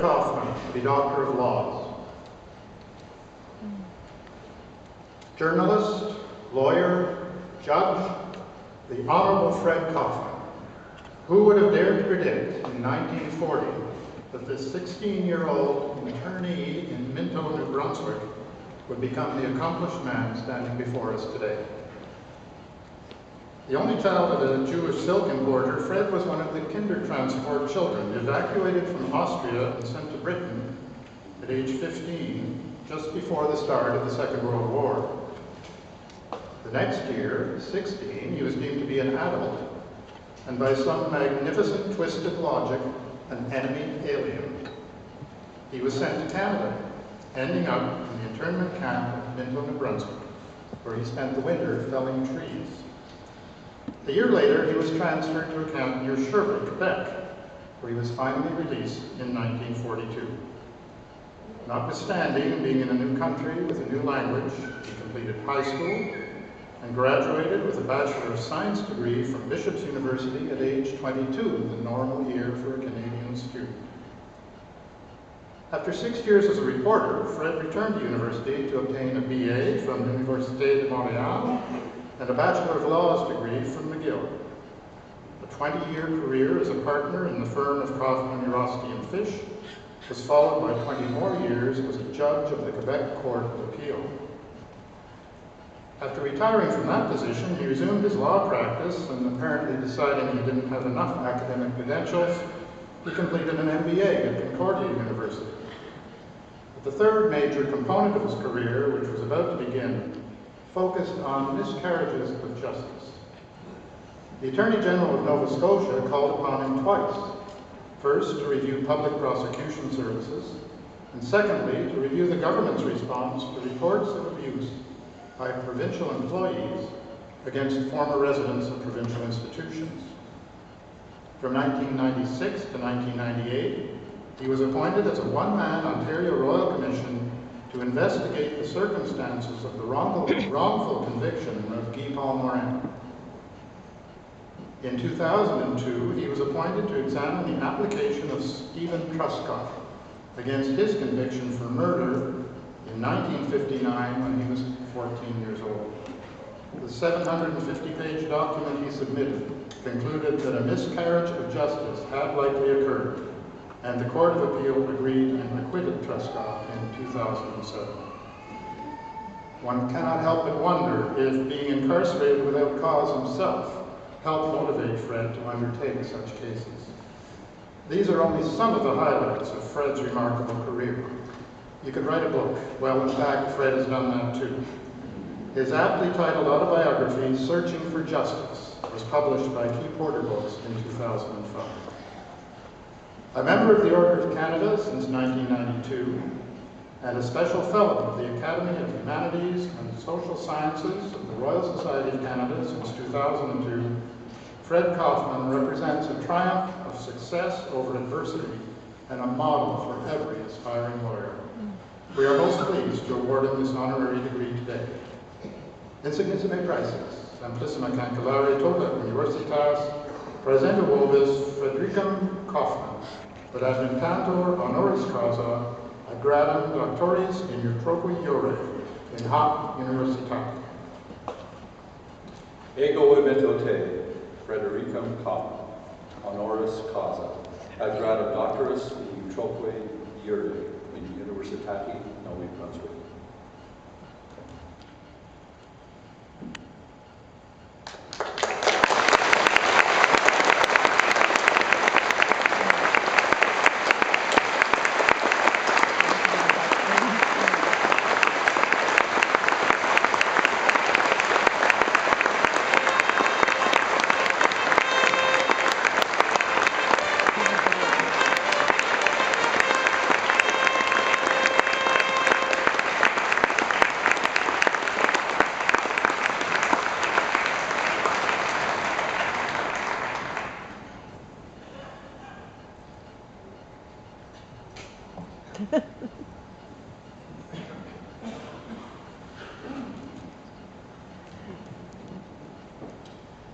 Kaufman, the Doctor of Laws. Journalist, lawyer, judge, the Honorable Fred Kaufman. Who would have dared to predict in 1940 that this 16-year-old internee in Minto, New Brunswick would become the accomplished man standing before us today? The only child of a Jewish silk importer, Fred was one of the Kindertransport children evacuated from Austria and sent to Britain at age 15, just before the start of the Second World War. The next year, 16, he was deemed to be an adult, and by some magnificent twist of logic, an enemy alien. He was sent to Canada, ending up in the internment camp of Minto, New Brunswick, where he spent the winter felling trees. A year later, he was transferred to a camp near Sherbrooke, Quebec, where he was finally released in 1942. Notwithstanding being in a new country with a new language, he completed high school and graduated with a Bachelor of Science degree from Bishop's University at age 22, the normal year for a Canadian student. After 6 years as a reporter, Fred returned to university to obtain a BA from the Université de Montréal and a Bachelor of Laws degree from McGill. A 20-year career as a partner in the firm of Kaufman, Urosky and Fish was followed by 20 more years as a judge of the Quebec Court of Appeal. After retiring from that position, he resumed his law practice, and apparently deciding he didn't have enough academic credentials, he completed an MBA at Concordia University. But the third major component of his career, which was about to begin, focused on miscarriages of justice. The Attorney General of Nova Scotia called upon him twice. First, to review public prosecution services, and secondly, to review the government's response to reports of abuse by provincial employees against former residents of provincial institutions. From 1996 to 1998, he was appointed as a one-man Ontario Royal Commission to investigate the circumstances of the wrongful conviction of Guy Paul Morin. In 2002, he was appointed to examine the application of Stephen Truscott against his conviction for murder in 1959 when he was 14 years old. The 750-page document he submitted concluded that a miscarriage of justice had likely occurred, and the Court of Appeal agreed and acquitted Truscott in 2007. One cannot help but wonder if being incarcerated without cause himself helped motivate Fred to undertake such cases. These are only some of the highlights of Fred's remarkable career. You could write a book. Well, in fact, Fred has done that too. His aptly titled autobiography, Searching for Justice, was published by Key Porter Books in 2005. A member of the Order of Canada since 1992, and a special fellow of the Academy of Humanities and Social Sciences of the Royal Society of Canada since 2002, Fred Kaufman represents a triumph of success over adversity and a model for every aspiring lawyer. We are most pleased to award him this honorary degree today. Insignissime praeses, amplissima cancelare tota universitas, presenta vobis Frederickam Kaufman, ad adjutantor honoris causa, ad gradum doctoris in utroque iure, in hoc universitate. Ego emitto te, Frederickam Kaufman, honoris causa, ad gradum doctoris in utroque iure, in Universitate New Brunswick.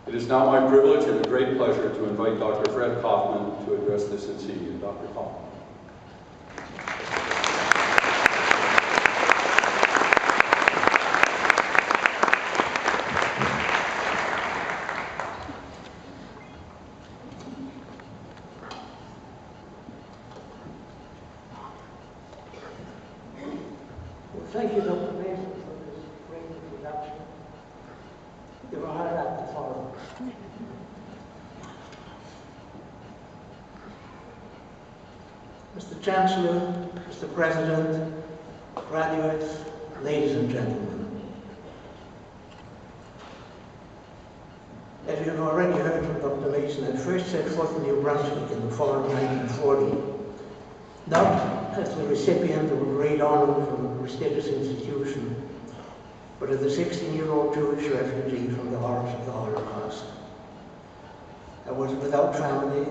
It is now my privilege and a great pleasure to invite Dr. Fred Kaufman to address this insignia. Dr. Kaufman. Thank you, Dr. Mason, for this great introduction. You're hard at the forum. Mr. Chancellor, Mr. President, graduates, ladies and gentlemen. As you have already heard from Dr. Mason, I first set foot in New Brunswick in the fall of 1940, not as the recipient of a great honor from a prestigious institution, but as a 16-year-old Jewish refugee from the horrors of the Holocaust. I was without family,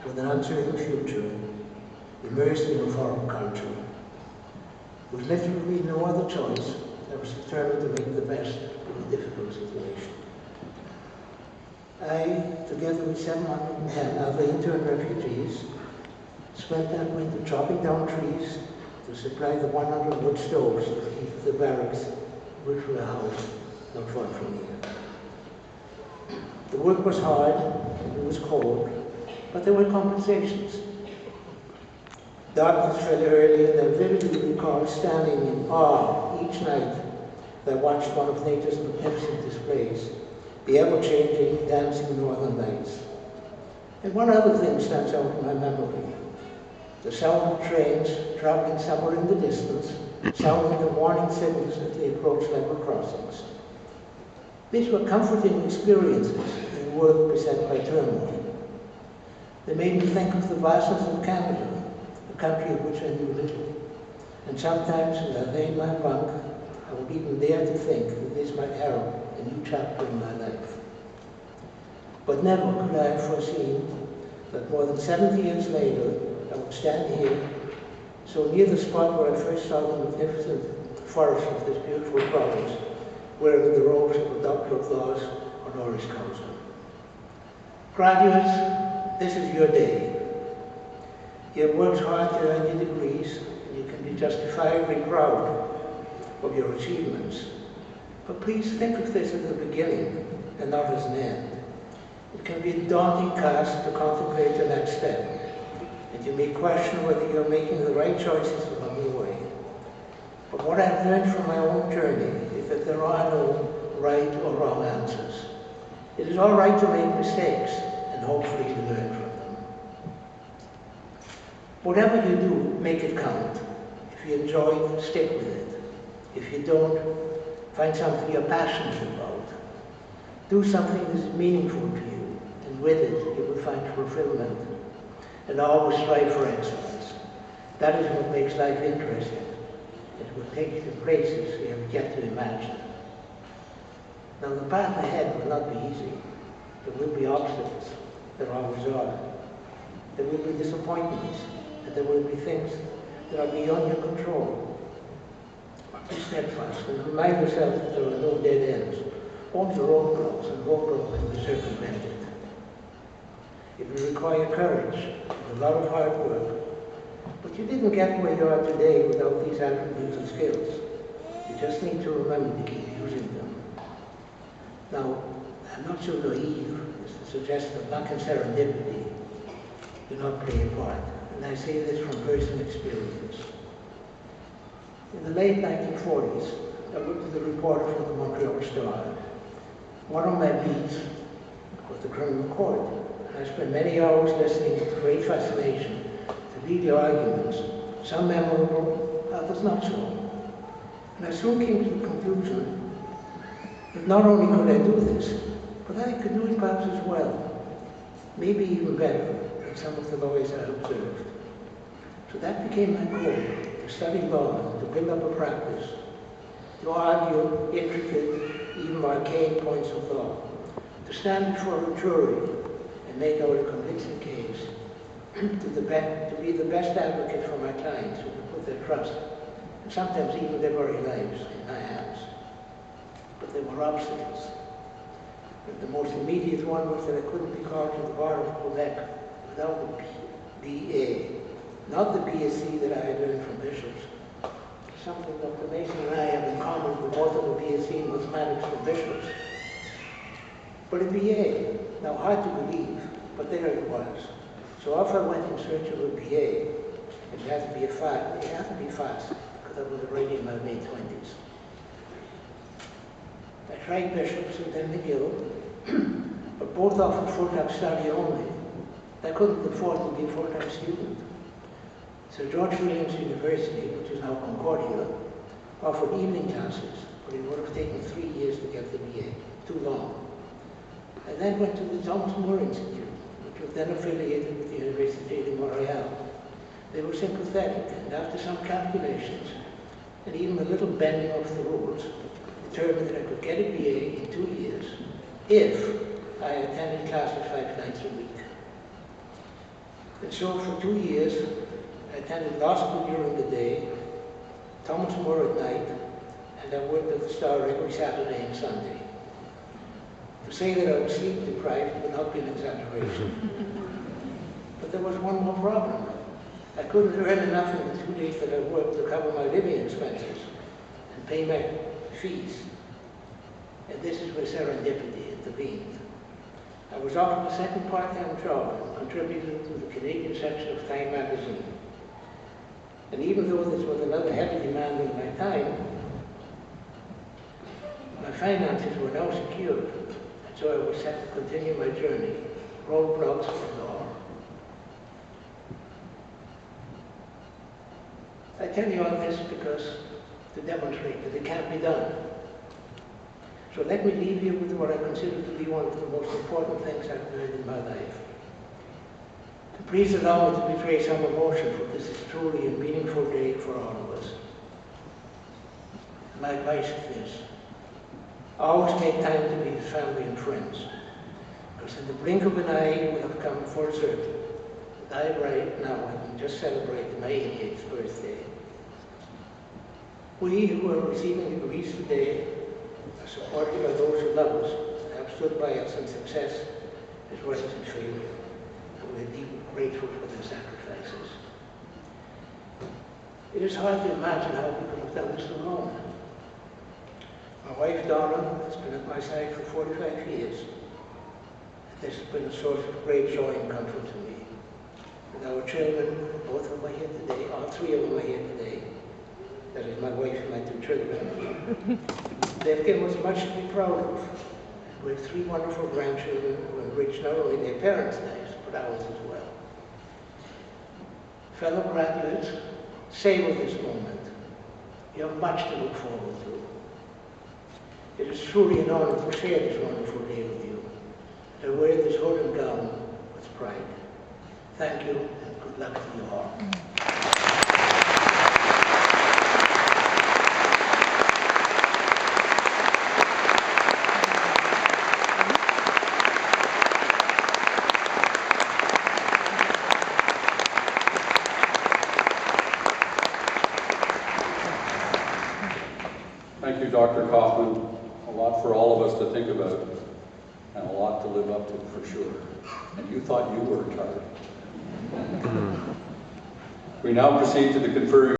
with an uncertain future, immersed in a foreign country. With literally no other choice, I was determined to make the best of a difficult situation. I, together with 710 other intern refugees, spent that winter chopping down trees to supply the 100 wood stoves to heat the barracks, which were housed not far from here. The work was hard, and it was cold, but there were compensations. Darkness fell early, and I vividly recall standing in awe each night as I watched one of nature's magnificent displays, the ever-changing, dancing northern lights. And one other thing stands out in my memory: the sound of trains traveling somewhere in the distance, sounding the warning signals as they approached level crossings. These were comforting experiences in a world beset by turmoil. They made me think of the vastness of Canada, a country of which I knew little. And sometimes, as I lay in my bunk, I would even dare to think that this might herald a new chapter in my life. But never could I have foreseen that more than 70 years later, I would stand here, so near the spot where I first saw the magnificent forest of this beautiful province, wearing the robes of a Doctor of Laws, Honoris Causa. Graduates, this is your day. You have worked hard to earn your degrees, and you can be justifiably proud of your achievements. But please think of this as the beginning and not as an end. It can be a daunting task to contemplate the next step, and you may question whether you're making the right choices along the way. But what I've learned from my own journey is that there are no right or wrong answers. It is all right to make mistakes, and hopefully to learn from them. Whatever you do, make it count. If you enjoy it, stick with it. If you don't, find something you're passionate about. Do something that is meaningful to you, and with it, you will find fulfillment. And always strive for excellence. That is what makes life interesting. It will take you to places you have yet to imagine. Now, the path ahead will not be easy. There will be obstacles. There always are. There will be disappointments, and there will be things that are beyond your control. Be steadfast and remind yourself that there are no dead ends, only roadblocks, and roadblocks can be circumvented. It will require courage and a lot of hard work, but you didn't get where you are today without these attributes and skills. You just need to remember to keep using them. Now, I'm not so naive as to suggest that luck and serendipity do not play a part, and I say this from personal experience. In the late 1940s, I worked as a reporter for the Montreal Star. One of my beats was the criminal court. I spent many hours listening with great fascination to legal arguments, some memorable, others not so. And I soon came to the conclusion that not only could I do this, but I could do it perhaps as well, maybe even better than some of the lawyers I observed. So that became my goal, to study law, to build up a practice, to argue intricate, even arcane points of law, to stand before a jury and make out a convincing case, to be the best advocate for my clients who could put their trust, and sometimes even their very lives, in my hands. But there were obstacles. And the most immediate one was that I couldn't be called to the bar of Quebec without the BA, not the BSc that I had learned from bishops. Something Dr. Mason and I have in common with both of the BSc in mathematics from bishops. But a BA, now hard to believe, but there it was. So off I went in search of a BA. And you have to be fast, because but I was already in my late 20s. I tried Bishop's and then McGill, but both offered full-time study only. I couldn't afford to be a full-time student. So George Williams University, which is now Concordia, offered evening classes, but it would have taken 3 years to get the BA, too long. I then went to the Thomas More Institute, which was then affiliated with the University of Montreal. They were sympathetic, and after some calculations, and even a little bending of the rules, determined that I could get a BA in 2 years if I attended classes 5 nights a week. And so for 2 years, I attended law school during the day, Thomas More at night, and I worked at the Star every Saturday and Sunday. To say that I was sleep deprived would not be an exaggeration. But there was one more problem. I couldn't earn enough in the 2 days that I worked to cover my living expenses and pay my fees. And this is where serendipity intervened. I was offered a second part-time job and contributed to the Canadian section of Time magazine. And even though this was another heavy demand on my time, my finances were now secured, and so I was set to continue my journey, roadblocks and all. I tell you all this because to demonstrate that it can be done. So let me leave you with what I consider to be one of the most important things I've learned in my life. Please allow me to betray some emotion, for this is truly a meaningful day for all of us. My advice is this: always make time to be with family and friends, because in the blink of an eye you will have come full circle. I right now am just celebrating my 88th birthday. We who are receiving degrees today are supported by those who love us and have stood by us in success as well as in failure. We're deeply grateful for their sacrifices. It is hard to imagine how we could have done this alone. My wife, Donna, has been at my side for 45 years. And this has been a source of great joy and comfort to me. And our children, both of them are here today, all 3 of them are here today. That is my wife and my 2 children. They've given us much to be proud of. We have 3 wonderful grandchildren who enrich not only their parents' lives, but ours as well. Fellow graduates, savor this moment. You have much to look forward to. It is truly an honor to share this wonderful day with you, to wear this hood and gown with pride. Thank you, and good luck to you all. Thank you, Dr. Kaufman. A lot for all of us to think about, and a lot to live up to for sure. And you thought you worked hard. We now proceed to the conferring